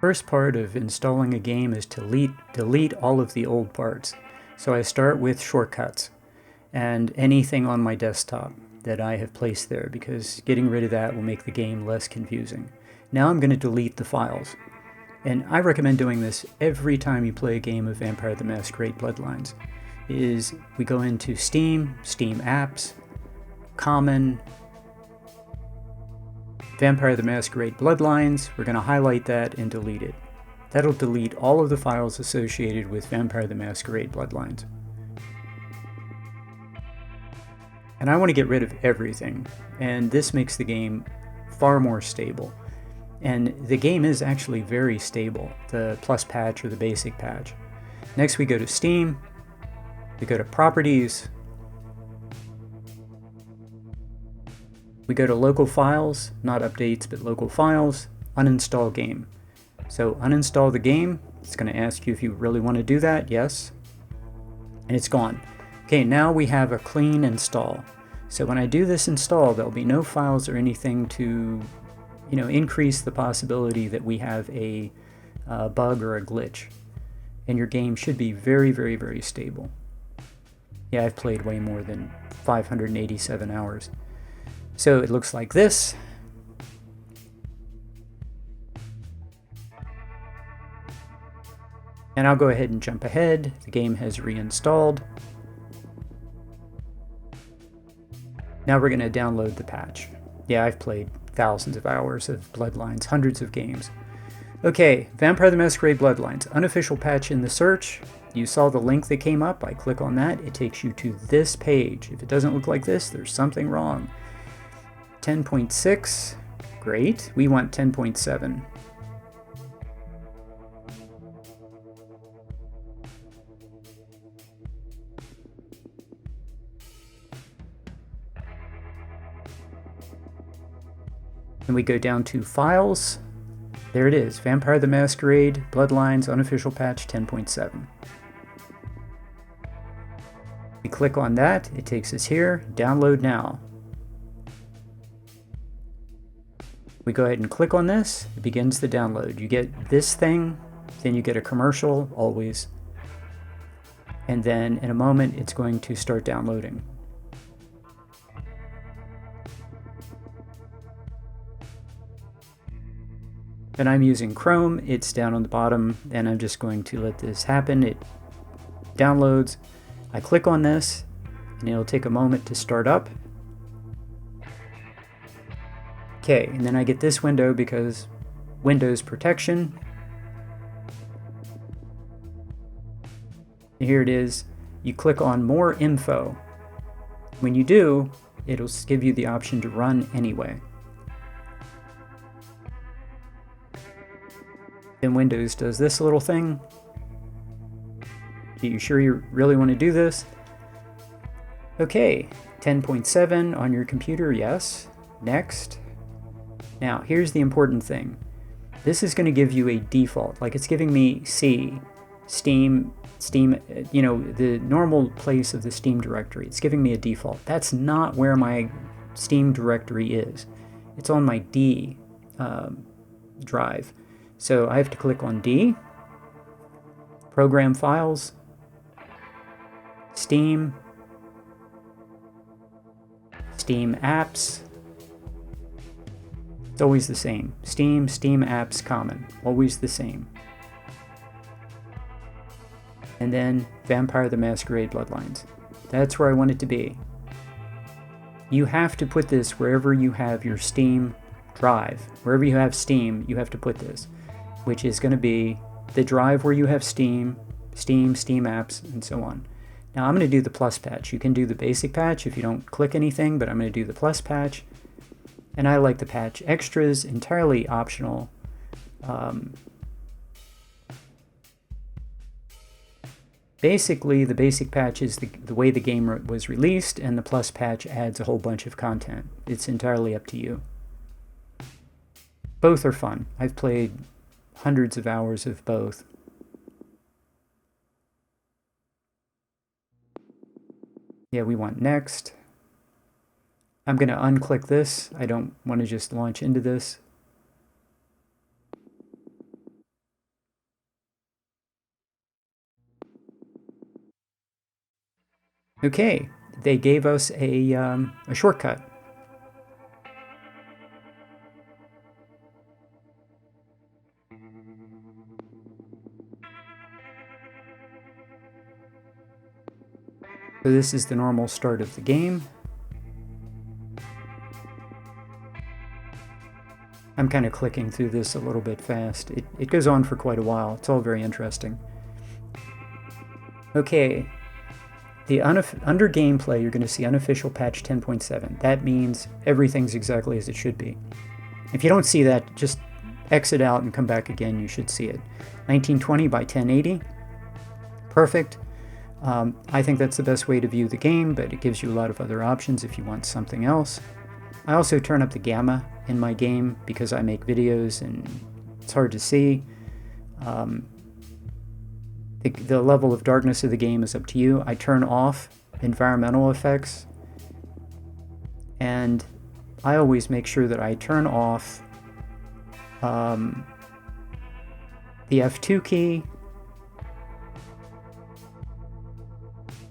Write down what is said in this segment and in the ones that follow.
First part of installing a game is to delete all of the old parts. So I start with shortcuts and anything on my desktop that I have placed there, because getting rid of that will make the game less confusing. Now I'm going to delete the files. And I recommend doing this every time you play a game of Vampire the Masquerade Bloodlines. Is we go into Steam, Steam Apps, Common, Vampire the Masquerade Bloodlines. We're going to highlight that and delete it. That'll delete all of the files associated with Vampire the Masquerade Bloodlines. And I want to get rid of everything, and this makes the game far more stable. And the game is actually very stable, the plus patch or the basic patch. Next we go to Steam, we go to Properties, we go to Local Files, not Updates, but Local Files, Uninstall Game. So uninstall the game. It's going to ask you if you really want to do that. Yes. And it's gone. Okay, now we have a clean install. So when I do this install, there'll be no files or anything to, increase the possibility that we have a bug or a glitch. And your game should be very, very, very stable. Yeah, I've played way more than 587 hours. So it looks like this. And I'll go ahead and jump ahead. The game has reinstalled. Now we're going to download the patch. Yeah, I've played thousands of hours of Bloodlines, hundreds of games. Okay, Vampire the Masquerade Bloodlines, unofficial patch in the search. You saw the link that came up. I click on that. It takes you to this page. If it doesn't look like this, there's something wrong. 10.6, great. We want 10.7. And we go down to Files. There it is, Vampire the Masquerade Bloodlines Unofficial Patch 10.7. We click on that, it takes us here, Download Now. We go ahead and click on this, it begins the download. You get this thing, then you get a commercial, always. And then in a moment, it's going to start downloading. And I'm using Chrome, it's down on the bottom, and I'm just going to let this happen. It downloads. I click on this, and it'll take a moment to start up. Okay, and then I get this window because Windows protection. And here it is. You click on More Info. When you do, it'll give you the option to run anyway. Then Windows does this little thing. Are you sure you really want to do this? Okay, 10.7 on your computer, yes. Next. Now, here's the important thing. This is going to give you a default, like it's giving me C, Steam, the normal place of the Steam directory. It's giving me a default. That's not where my Steam directory is. It's on my D drive. So I have to click on D, Program Files, Steam, Steam Apps. It's always the same. Steam, Steam Apps, Common. Always the same. And then Vampire the Masquerade Bloodlines. That's where I want it to be. You have to put this wherever you have your Steam drive. Wherever you have Steam, you have to put this, which is going to be the drive where you have Steam, Steam Apps, and so on. Now I'm going to do the plus patch. You can do the basic patch if you don't click anything, but I'm going to do the plus patch. And I like the patch extras, entirely optional. Basically, the basic patch is the way the game was released, and the plus patch adds a whole bunch of content. It's entirely up to you. Both are fun. I've played hundreds of hours of both. Yeah, we want next. I'm going to unclick this. I don't want to just launch into this. Okay, they gave us a shortcut. So this is the normal start of the game. I'm kind of clicking through this a little bit fast. It goes on for quite a while. It's all very interesting. Okay, under gameplay, you're going to see unofficial patch 10.7. That means everything's exactly as it should be. If you don't see that, just exit out and come back again. You should see it. 1920 by 1080. Perfect. I think that's the best way to view the game, but it gives you a lot of other options if you want something else. I also turn up the gamma in my game because I make videos and it's hard to see. The level of darkness of the game is up to you. I turn off environmental effects, and I always make sure that I turn off the F2 key.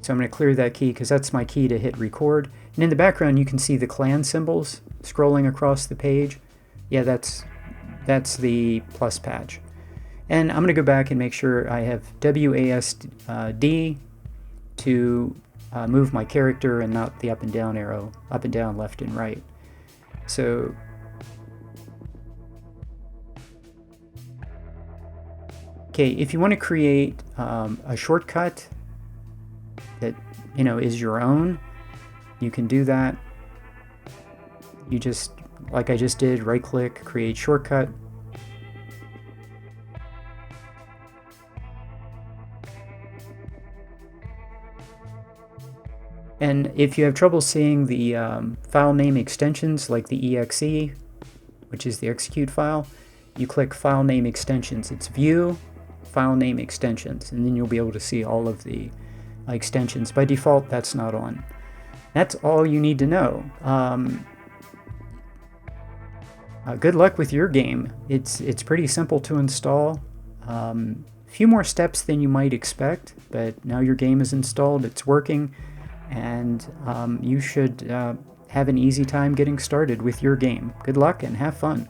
So I'm going to clear that key because that's my key to hit record. And in the background, you can see the clan symbols scrolling across the page. Yeah, that's the plus patch. And I'm going to go back and make sure I have WASD to move my character and not the up and down arrow, up and down, left and right. So okay, if you want to create a shortcut that is your own, you can do that. You just, like I just did, right click, create shortcut. And if you have trouble seeing the file name extensions like the exe, which is the execute file, you click file name extensions. It's view, file name extensions, and then you'll be able to see all of the extensions. By default, that's not on. That's all you need to know. Good luck with your game. It's pretty simple to install. A few more steps than you might expect, but now your game is installed, it's working, and you should have an easy time getting started with your game. Good luck and have fun.